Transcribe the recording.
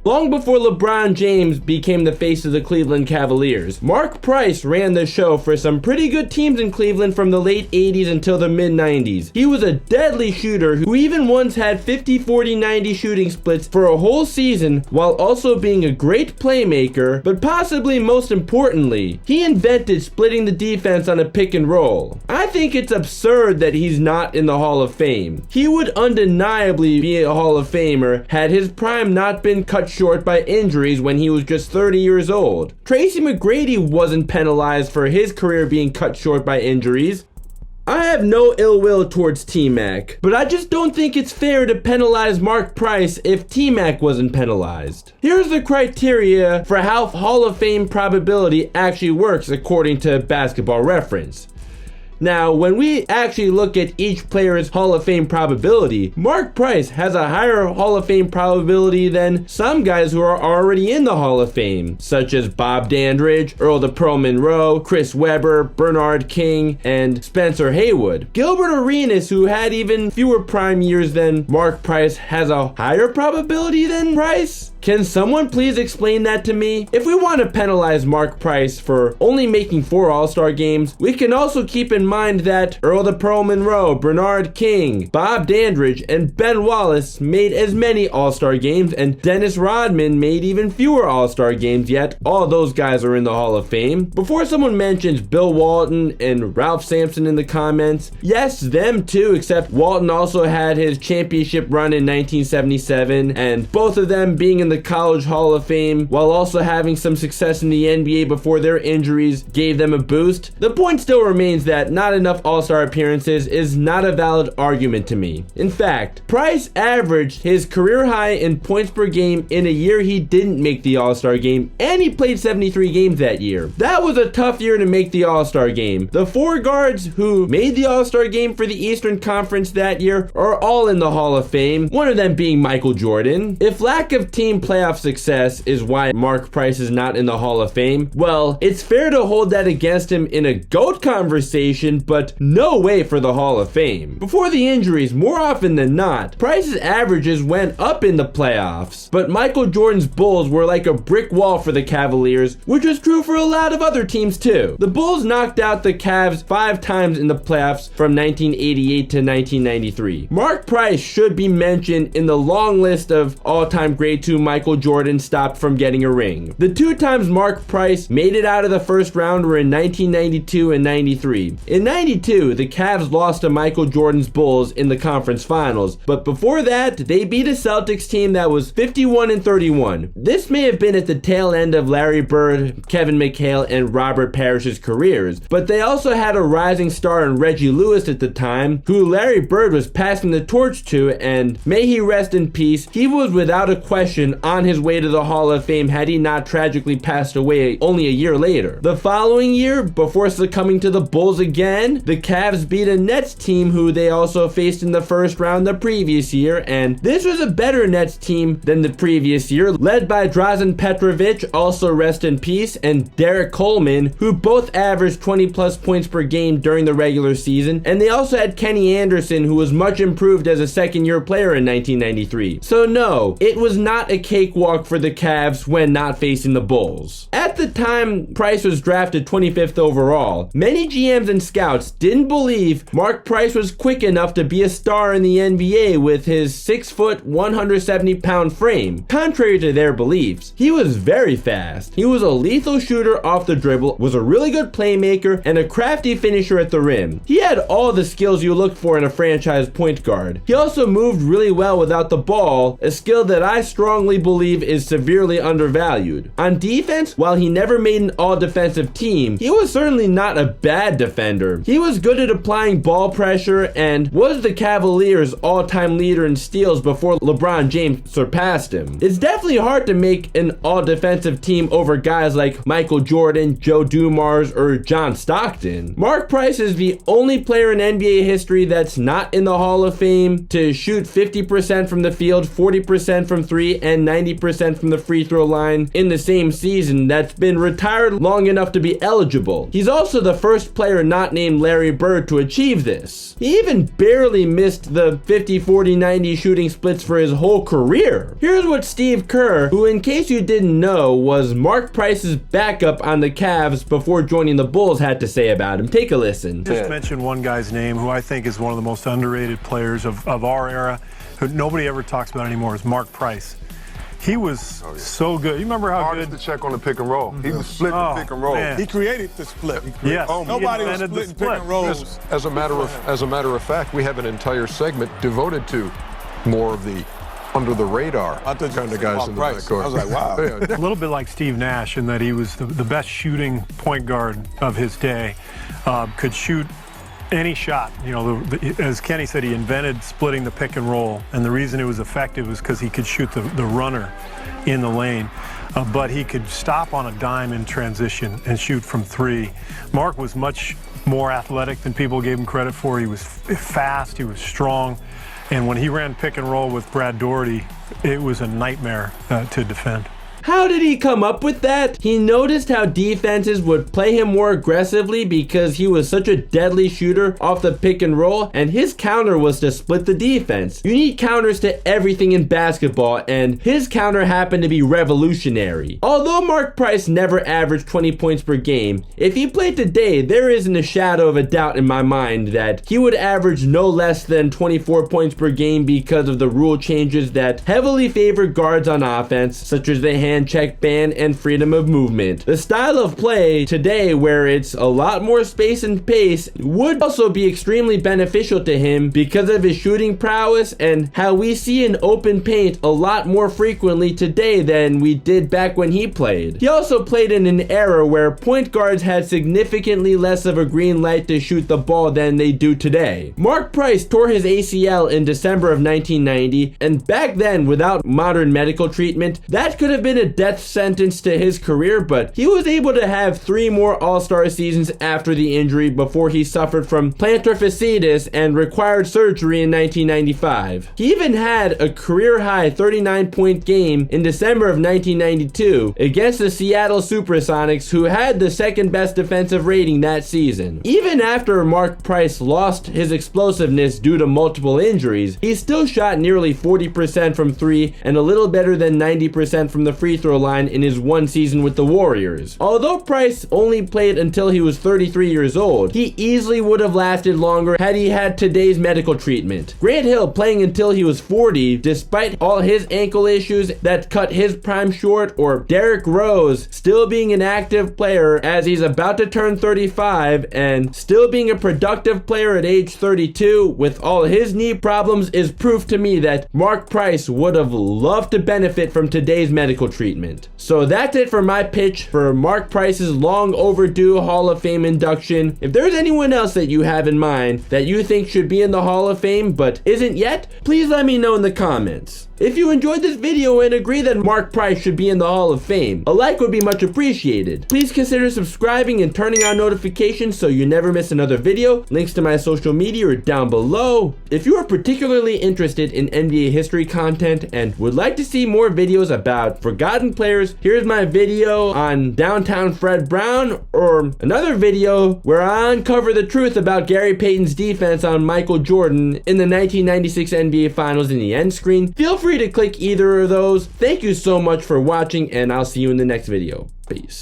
Long before LeBron James became the face of the Cleveland Cavaliers, Mark Price ran the show for some pretty good teams in Cleveland from the late 80s until the mid-90s. He was a deadly shooter who even once had 50-40-90 shooting splits for a whole season, while also being a great playmaker, but possibly most importantly, he invented splitting the defense on a pick and roll. I think it's absurd that he's not in the Hall of Fame. He would undeniably be a Hall of Famer had his prime not been cut short by injuries when he was just 30 years old. Tracy McGrady wasn't penalized for his career being cut short by injuries. I have no ill will towards T-Mac, but I just don't think it's fair to penalize Mark Price if T-Mac wasn't penalized. Here's the criteria for how Hall of Fame probability actually works according to Basketball Reference. Now, when we actually look at each player's Hall of Fame probability, Mark Price has a higher Hall of Fame probability than some guys who are already in the Hall of Fame, such as Bob Dandridge, Earl the Pearl Monroe, Chris Webber, Bernard King, and Spencer Haywood. Gilbert Arenas, who had even fewer prime years than Mark Price, has a higher probability than Price? Can someone please explain that to me? If we want to penalize Mark Price for only making 4 All-Star games, we can also keep in mind that Earl the Pearl Monroe, Bernard King, Bob Dandridge, and Ben Wallace made as many All-Star games, and Dennis Rodman made even fewer All-Star games, yet all those guys are in the Hall of Fame. Before someone mentions Bill Walton and Ralph Sampson in the comments, yes, them too, except Walton also had his championship run in 1977, and both of them being in the College Hall of Fame while also having some success in the NBA before their injuries gave them a boost. The point still remains that not enough All-Star appearances is not a valid argument to me. In fact, Price averaged his career high in points per game in a year he didn't make the All-Star game, and he played 73 games that year. That was a tough year to make the All-Star game. The 4 guards who made the All-Star game for the Eastern Conference that year are all in the Hall of Fame, one of them being Michael Jordan. If lack of team playoff success is why Mark Price is not in the Hall of Fame, well, it's fair to hold that against him in a GOAT conversation, but no way for the Hall of Fame. Before the injuries, more often than not, Price's averages went up in the playoffs, but Michael Jordan's Bulls were like a brick wall for the Cavaliers, which was true for a lot of other teams too. The Bulls knocked out the Cavs 5 times in the playoffs from 1988 to 1993. Mark Price should be mentioned in the long list of all-time greats who Michael Jordan stopped from getting a ring. The 2 times Mark Price made it out of the first round were in 1992 and 93. In 92, the Cavs lost to Michael Jordan's Bulls in the conference finals, but before that, they beat a Celtics team that was 51-31. This may have been at the tail end of Larry Bird, Kevin McHale, and Robert Parrish's careers, but they also had a rising star in Reggie Lewis at the time, who Larry Bird was passing the torch to, and may he rest in peace, he was without a question on his way to the Hall of Fame had he not tragically passed away only a year later. The following year, before succumbing to the Bulls again, the Cavs beat a Nets team who they also faced in the first round the previous year, and this was a better Nets team than the previous year, led by Drazen Petrovic, also rest in peace, and Derek Coleman, who both averaged 20 plus points per game during the regular season, and they also had Kenny Anderson, who was much improved as a second-year player in 1993. So no, it was not a cakewalk for the Cavs when not facing the Bulls. At the time Price was drafted 25th overall, many GMs and scouts didn't believe Mark Price was quick enough to be a star in the NBA with his 6-foot, 170-pound frame. Contrary to their beliefs, he was very fast. He was a lethal shooter off the dribble, was a really good playmaker, and a crafty finisher at the rim. He had all the skills you look for in a franchise point guard. He also moved really well without the ball, a skill that I strongly believe is severely undervalued. On defense, while he never made an all-defensive team, he was certainly not a bad defender. He was good at applying ball pressure and was the Cavaliers' all-time leader in steals before LeBron James surpassed him. It's definitely hard to make an all-defensive team over guys like Michael Jordan, Joe Dumars, or John Stockton. Mark Price is the only player in NBA history that's not in the Hall of Fame to shoot 50% from the field, 40% from 3, and than 90% from the free throw line in the same season that's been retired long enough to be eligible. He's also the first player not named Larry Bird to achieve this. He even barely missed the 50-40-90 shooting splits for his whole career. Here's what Steve Kerr, who in case you didn't know was Mark Price's backup on the Cavs before joining the Bulls, had to say about him. Take a listen. Just mention one guy's name who I think is one of the most underrated players of our era, who nobody ever talks about anymore, is Mark Price. He was so good. You remember how hardest good? to check on the pick and roll. He was splitting the pick and roll. Man. He created the split. Yes. Nobody was splitting pick and rolls. As a matter of fact, we have an entire segment devoted to more of the under the radar kind of guys in the backcourt. I was like, wow. A little bit like Steve Nash in that he was the best shooting point guard of his day. Could shoot any shot. You know, as Kenny said, he invented splitting the pick and roll, and the reason it was effective was because he could shoot the runner in the lane. But he could stop on a dime in transition and shoot from three. Mark was much more athletic than people gave him credit for. He was fast, he was strong, and when he ran pick and roll with Brad Daugherty, it was a nightmare to defend. How did he come up with that? He noticed how defenses would play him more aggressively because he was such a deadly shooter off the pick and roll, and his counter was to split the defense. You need counters to everything in basketball, and his counter happened to be revolutionary. Although Mark Price never averaged 20 points per game, if he played today, there isn't a shadow of a doubt in my mind that he would average no less than 24 points per game because of the rule changes that heavily favor guards on offense, such as the hand check ban and freedom of movement. The style of play today, where it's a lot more space and pace, would also be extremely beneficial to him because of his shooting prowess and how we see an open paint a lot more frequently today than we did back when he played. He also played in an era where point guards had significantly less of a green light to shoot the ball than they do today. Mark Price tore his ACL in December of 1990, and back then, without modern medical treatment, that could have been a death sentence to his career, but he was able to have 3 more All-Star seasons after the injury before he suffered from plantar fasciitis and required surgery in 1995. He even had a career-high 39-point game in December of 1992 against the Seattle Supersonics, who had the second-best defensive rating that season. Even after Mark Price lost his explosiveness due to multiple injuries, he still shot nearly 40% from 3 and a little better than 90% from the free throw line in his one season with the Warriors. Although Price only played until he was 33 years old, he easily would have lasted longer had he had today's medical treatment. Grant Hill playing until he was 40 despite all his ankle issues that cut his prime short, or Derrick Rose still being an active player as he's about to turn 35 and still being a productive player at age 32 with all his knee problems, is proof to me that Mark Price would have loved to benefit from today's medical treatment. So that's it for my pitch for Mark Price's long overdue Hall of Fame induction. If there's anyone else that you have in mind that you think should be in the Hall of Fame but isn't yet, please let me know in the comments. If you enjoyed this video and agree that Mark Price should be in the Hall of Fame, a like would be much appreciated. Please consider subscribing and turning on notifications so you never miss another video. Links to my social media are down below. If you are particularly interested in NBA history content and would like to see more videos about forgotten players, here's my video on downtown Fred Brown, or another video where I uncover the truth about Gary Payton's defense on Michael Jordan in the 1996 NBA Finals in the end screen. Feel free to click either of those. Thank you so much for watching, and I'll see you in the next video. Peace.